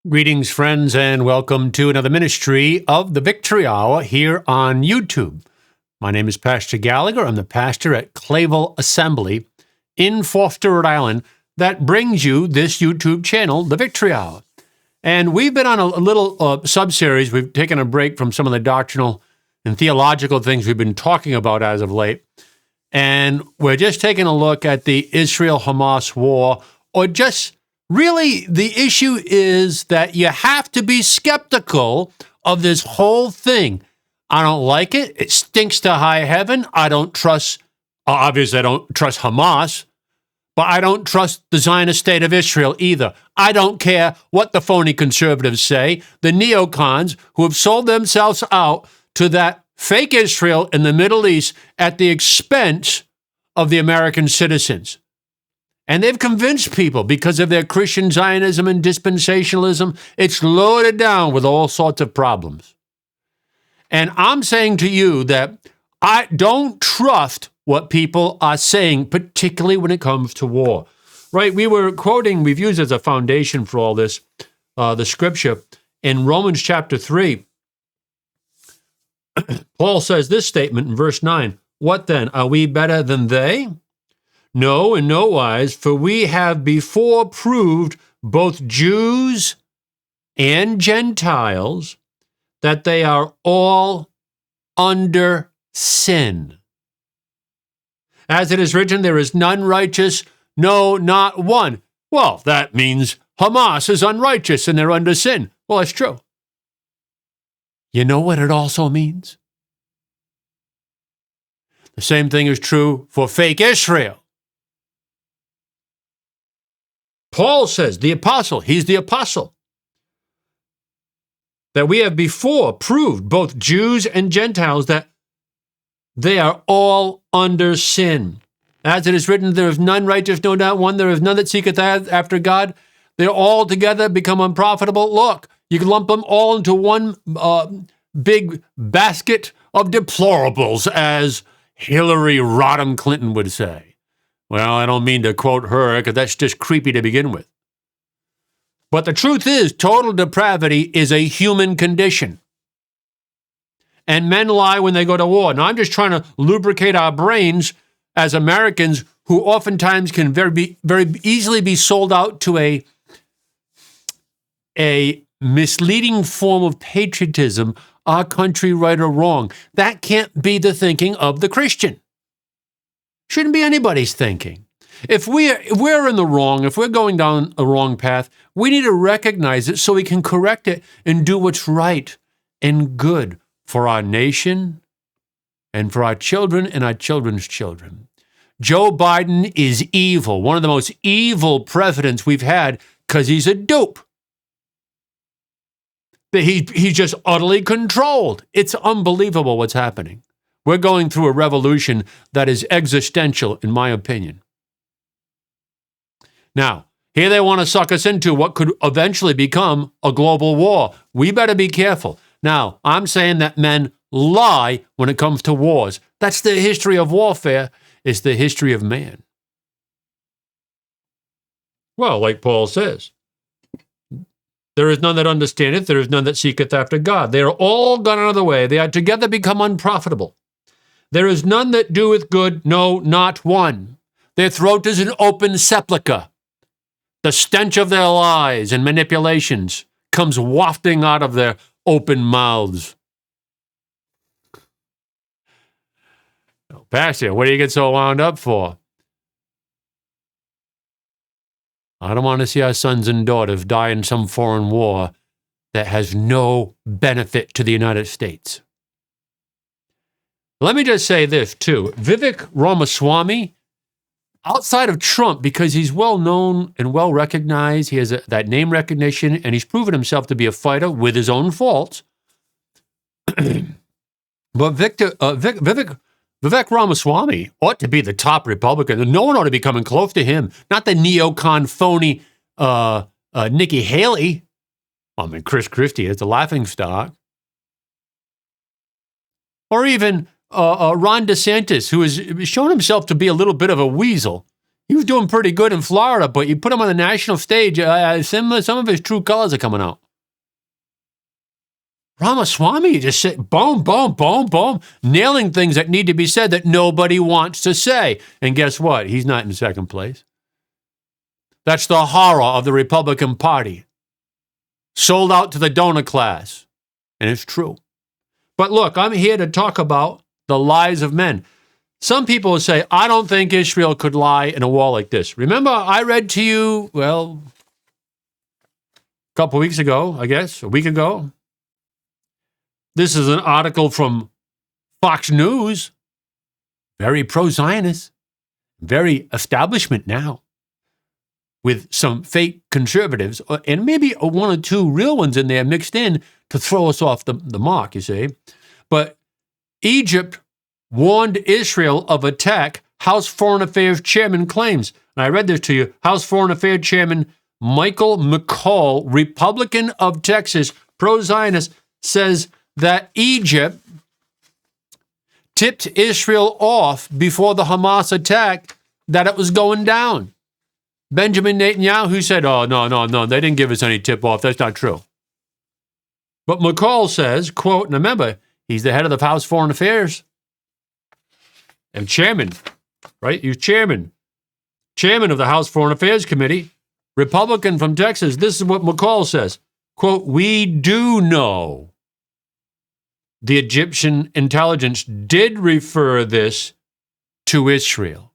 Greetings, friends, and welcome to another ministry of the Victory Hour here on YouTube. My name is Pastor Gallagher. I'm the pastor at Clayville Assembly in Forster, Rhode Island, that brings you this YouTube channel, the Victory Hour. And we've been on a little sub-series. We've taken a break from some of the doctrinal and theological things we've been talking about as of late. And we're just taking a look at the Israel-Hamas war, or just really, the issue is that you have to be skeptical of this whole thing. I don't like it. It stinks to high heaven. I don't trust, obviously, I don't trust Hamas, but I don't trust the Zionist state of Israel either. I don't care what the phony conservatives say, the neocons who have sold themselves out to that fake Israel in the Middle East at the expense of the American citizens. And they've convinced people because of their Christian Zionism and dispensationalism, it's loaded down with all sorts of problems. And I'm saying to you that I don't trust what people are saying, particularly when it comes to war. Right? We've used as a foundation for all this, the scripture in Romans chapter 3. Paul says this statement in verse 9, "What then? Are we better than they? No, in no wise, for we have before proved both Jews and Gentiles that they are all under sin. As it is written, there is none righteous, no, not one." Well, that means Hamas is unrighteous and they're under sin. Well, that's true. You know what it also means? The same thing is true for fake Israel. Paul says, the apostle, he's the apostle, that we have before proved, both Jews and Gentiles, that they are all under sin. As it is written, there is none righteous, no, not one. There is none that seeketh after God. They're all together become unprofitable. Look, you can lump them all into one big basket of deplorables, as Hillary Rodham Clinton would say. Well, I don't mean to quote her, because that's just creepy to begin with. But the truth is, total depravity is a human condition. And men lie when they go to war. Now, I'm just trying to lubricate our brains as Americans who oftentimes can very easily be sold out to a misleading form of patriotism, our country right or wrong. That can't be the thinking of the Christian. Shouldn't be anybody's thinking. If we're in the wrong, if we're going down a wrong path, we need to recognize it so we can correct it and do what's right and good for our nation and for our children and our children's children. Joe Biden is evil, one of the most evil presidents we've had, because he's a dupe. He's just utterly controlled. It's unbelievable what's happening. We're going through a revolution that is existential, in my opinion. Now, here they want to suck us into what could eventually become a global war. We better be careful. Now, I'm saying that men lie when it comes to wars. That's the history of warfare. It's the history of man. Well, like Paul says, there is none that understandeth, there is none that seeketh after God. They are all gone out of the way. They are together become unprofitable. There is none that doeth good, no, not one. Their throat is an open sepulchre. The stench of their lies and manipulations comes wafting out of their open mouths. Oh, Pastor, what do you get so wound up for? I don't want to see our sons and daughters die in some foreign war that has no benefit to the United States. Let me just say this, too. Vivek Ramaswamy, outside of Trump, because he's well known and well recognized, he has that name recognition, and he's proven himself to be a fighter with his own faults. But Vivek Ramaswamy ought to be the top Republican. No one ought to be coming close to him. Not the neocon phony Nikki Haley. I mean, Chris Christie is a laughingstock. Or even Ron DeSantis, who has shown himself to be a little bit of a weasel. He was doing pretty good in Florida, but you put him on the national stage, some of his true colors are coming out. Ramaswamy just said, boom, boom, boom, boom, nailing things that need to be said that nobody wants to say. And guess what? He's not in second place. That's the horror of the Republican Party. Sold out to the donor class. And it's true. But look, I'm here to talk about the lies of men. Some people will say, I don't think Israel could lie in a war like this. Remember, I read to you, a couple weeks ago, I guess, a week ago. This is an article from Fox News. Very pro-Zionist. Very establishment now. With some fake conservatives, and maybe one or two real ones in there mixed in to throw us off the mark, you see. But Egypt warned Israel of attack, House Foreign Affairs Chairman claims. And I read this to you. House Foreign Affairs Chairman Michael McCaul, Republican of Texas, pro-Zionist, says that Egypt tipped Israel off before the Hamas attack that it was going down. Benjamin Netanyahu said, oh, no, they didn't give us any tip-off. That's not true. But McCall says, quote, and remember, he's the head of the House Foreign Affairs. And chairman, right? He's chairman of the House Foreign Affairs Committee, Republican from Texas. This is what McCall says. Quote, we do know the Egyptian intelligence did refer this to Israel.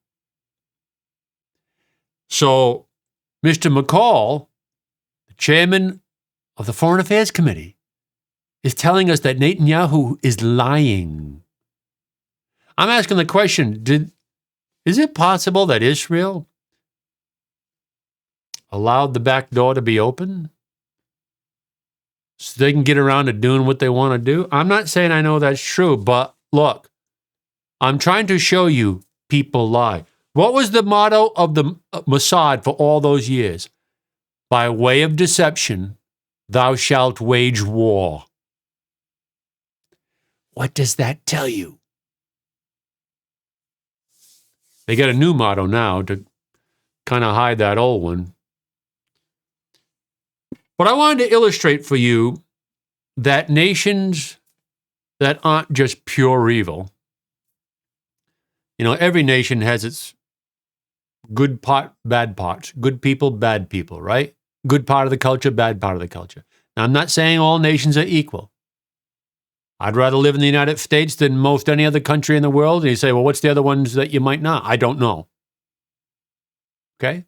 So, Mr. McCall, the chairman of the Foreign Affairs Committee, is telling us that Netanyahu is lying. I'm asking the question, is it possible that Israel allowed the back door to be open so they can get around to doing what they want to do? I'm not saying I know that's true, but look, I'm trying to show you people lie. What was the motto of the Mossad for all those years? By way of deception, thou shalt wage war. What does that tell you? They got a new motto now to kind of hide that old one. But I wanted to illustrate for you that nations that aren't just pure evil, every nation has its good part, bad parts. Good people, bad people, right? Good part of the culture, bad part of the culture. Now, I'm not saying all nations are equal. I'd rather live in the United States than most any other country in the world. And you say, well, what's the other ones that you might not? I don't know. Okay?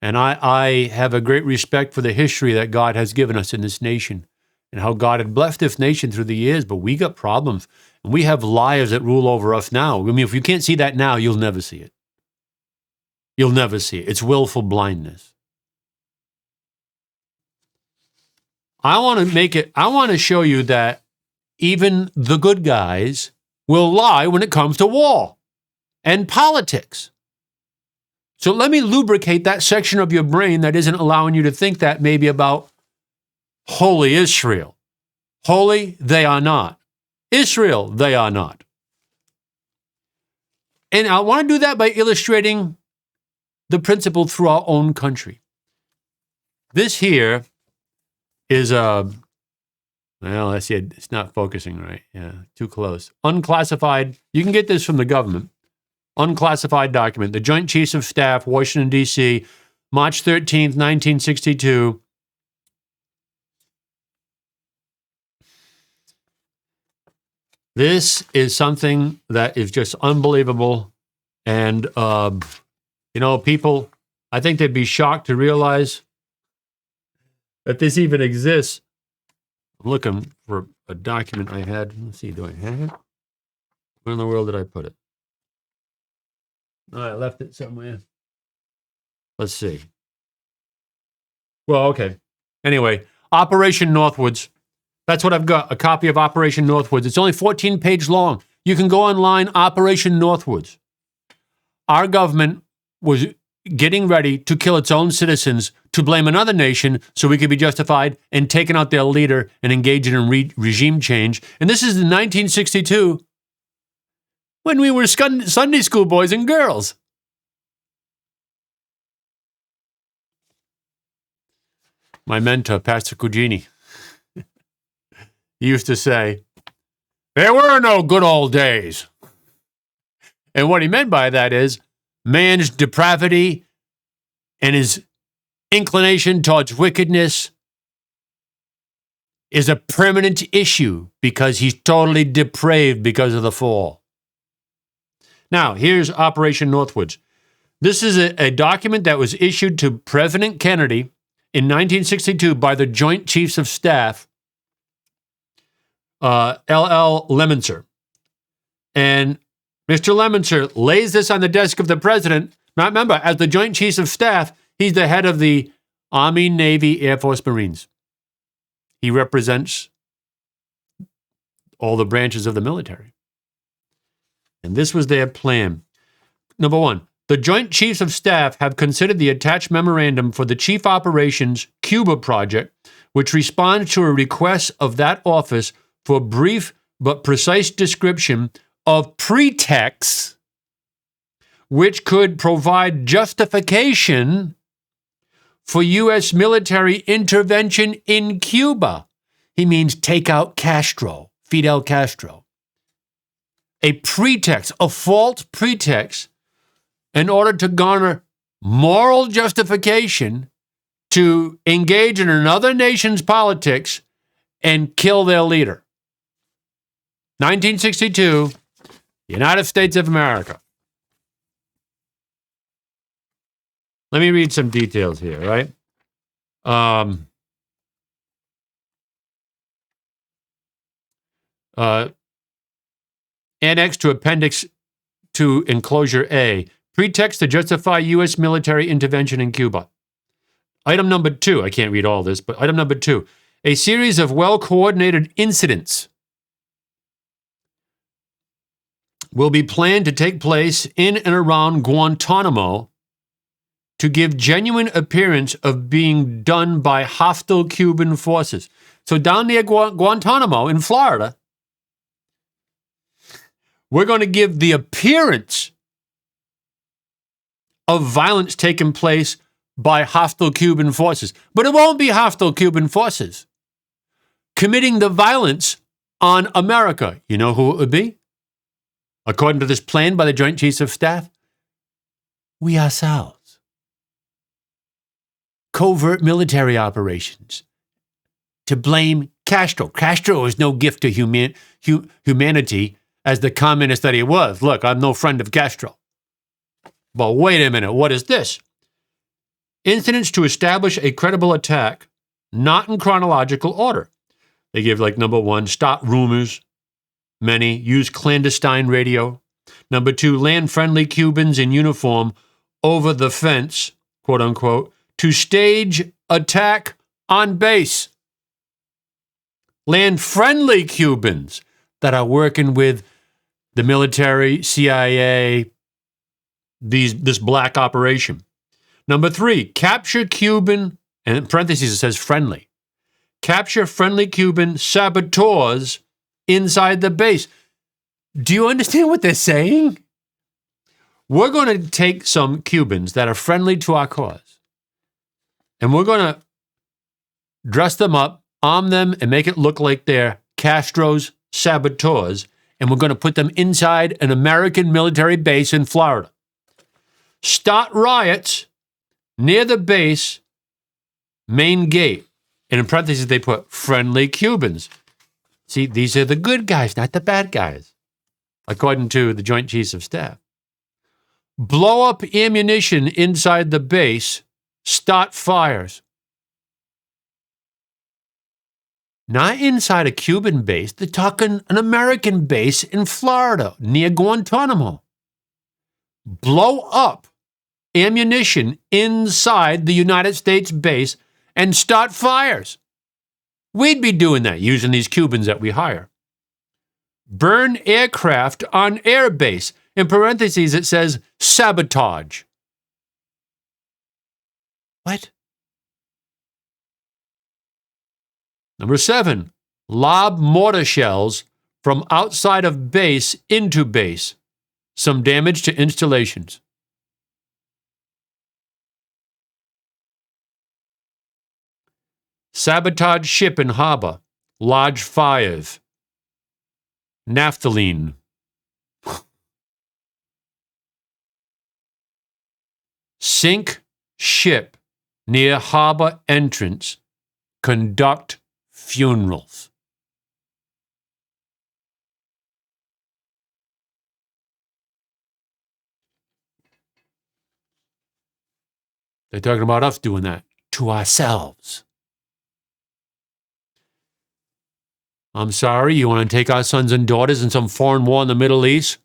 And I have a great respect for the history that God has given us in this nation and how God had blessed this nation through the years, but we got problems. And we have liars that rule over us now. I mean, if you can't see that now, you'll never see it. You'll never see it. It's willful blindness. I want to show you that even the good guys will lie when it comes to war and politics. So let me lubricate that section of your brain that isn't allowing you to think that maybe about holy Israel. Holy, they are not. Israel, they are not. And I want to do that by illustrating the principle through our own country. This here is let's see, it's not focusing right. Yeah, too close. Unclassified. You can get this from the government. Unclassified document. The Joint Chiefs of Staff, Washington, D.C., March 13th, 1962. This is something that is just unbelievable. And, people, I think they'd be shocked to realize that this even exists. I'm looking for a document I had. Let's see, do I have it? Where in the world did I put it? Oh, I left it somewhere. Let's see. Well, okay. Anyway, Operation Northwoods. That's what I've got, a copy of Operation Northwoods. It's only 14 pages long. You can go online, Operation Northwoods. Our government was getting ready to kill its own citizens to blame another nation so we could be justified in taking out their leader and engaging in regime change. And this is in 1962 when we were Sunday school boys and girls. My mentor, Pastor Cugini, he used to say, there were no good old days. And what he meant by that is man's depravity and his inclination towards wickedness is a permanent issue because he's totally depraved because of the fall. Now, here's Operation Northwoods. This is a document that was issued to President Kennedy in 1962 by the Joint Chiefs of Staff, L.L. Lemonster. And Mr. Lemonster lays this on the desk of the president. Now, remember, as the Joint Chiefs of Staff, he's the head of the Army, Navy, Air Force, Marines. He represents all the branches of the military. And this was their plan. Number one, the Joint Chiefs of Staff have considered the attached memorandum for the Chief Operations Cuba Project, which responds to a request of that office for a brief but precise description of pretexts which could provide justification for U.S. military intervention in Cuba. He means take out Castro, Fidel Castro. A pretext, a false pretext, in order to garner moral justification to engage in another nation's politics and kill their leader. 1962, United States of America. Let me read some details here, right? Annex to Appendix to Enclosure A. Pretext to justify U.S. military intervention in Cuba. Item number 2, I can't read all this, but item number 2, a series of well-coordinated incidents will be planned to take place in and around Guantanamo to give genuine appearance of being done by hostile Cuban forces. So down near Guantanamo in Florida, we're going to give the appearance of violence taking place by hostile Cuban forces. But it won't be hostile Cuban forces committing the violence on America. You know who it would be? According to this plan by the Joint Chiefs of Staff, we ourselves. Covert military operations to blame Castro. Castro is no gift to humanity as the communist that he was. Look, I'm no friend of Castro. But wait a minute, what is this? Incidents to establish a credible attack, not in chronological order. They give like number 1, stop rumors. Many use clandestine radio. Number 2, land friendly Cubans in uniform over the fence, quote unquote, to stage attack on base. Land friendly Cubans that are working with the military, CIA, this black operation. Number 3, capture Cuban, and in parentheses it says friendly. Capture friendly Cuban saboteurs inside the base. Do you understand what they're saying? We're going to take some Cubans that are friendly to our cause, and we're going to dress them up, arm them, and make it look like they're Castro's saboteurs, and we're going to put them inside an American military base in Florida. Start riots near the base main gate. And in parentheses, they put friendly Cubans. See, these are the good guys, not the bad guys, according to the Joint Chiefs of Staff. Blow up ammunition inside the base, start fires. Not inside a Cuban base, they're talking an American base in Florida, near Guantanamo. Blow up ammunition inside the United States base and start fires. We'd be doing that using these Cubans that we hire. Burn aircraft on air base. In parentheses, it says sabotage. What? Number 7, lob mortar shells from outside of base into base. Some damage to installations. Sabotage ship in harbor. Large fires. Naphthalene. Sink ship near harbor entrance. Conduct funerals. They're talking about us doing that to ourselves. I'm sorry, you want to take our sons and daughters in some foreign war in the Middle East?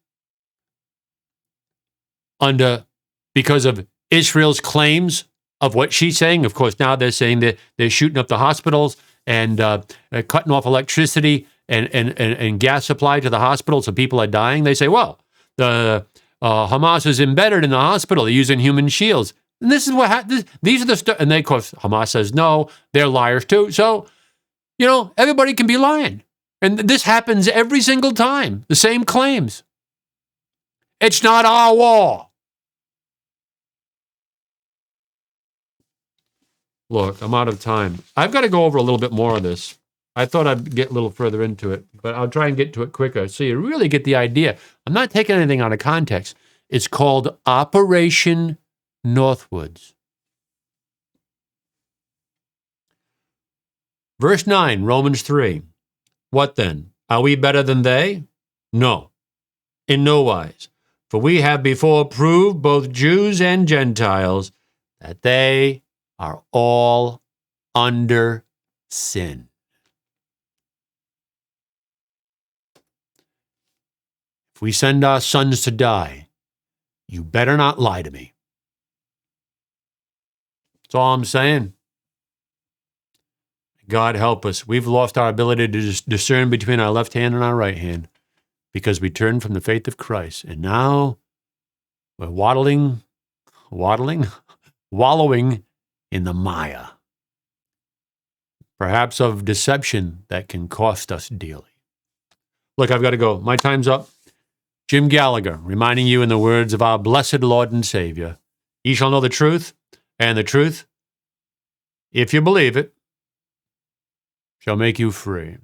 Because of Israel's claims of what she's saying. Of course, now they're saying that they're shooting up the hospitals and cutting off electricity and gas supply to the hospitals, so people are dying. They say, well, the Hamas is embedded in the hospital. They're using human shields. And this is what these are the stuff. And then, of course, Hamas says, no, they're liars too. So, everybody can be lying. And this happens every single time. The same claims. It's not our war. Look, I'm out of time. I've got to go over a little bit more of this. I thought I'd get a little further into it, but I'll try and get to it quicker so you really get the idea. I'm not taking anything out of context. It's called Operation Northwoods. Verse 9, Romans 3. What then? Are we better than they? No, in no wise. For we have before proved, both Jews and Gentiles, that they are all under sin. If we send our sons to die, you better not lie to me. That's all I'm saying. God help us. We've lost our ability to discern between our left hand and our right hand because we turned from the faith of Christ. And now we're wallowing in the mire, perhaps of deception that can cost us dearly. Look, I've got to go. My time's up. Jim Gallagher, reminding you in the words of our blessed Lord and Savior, ye shall know the truth, and the truth, if you believe it, shall make you free.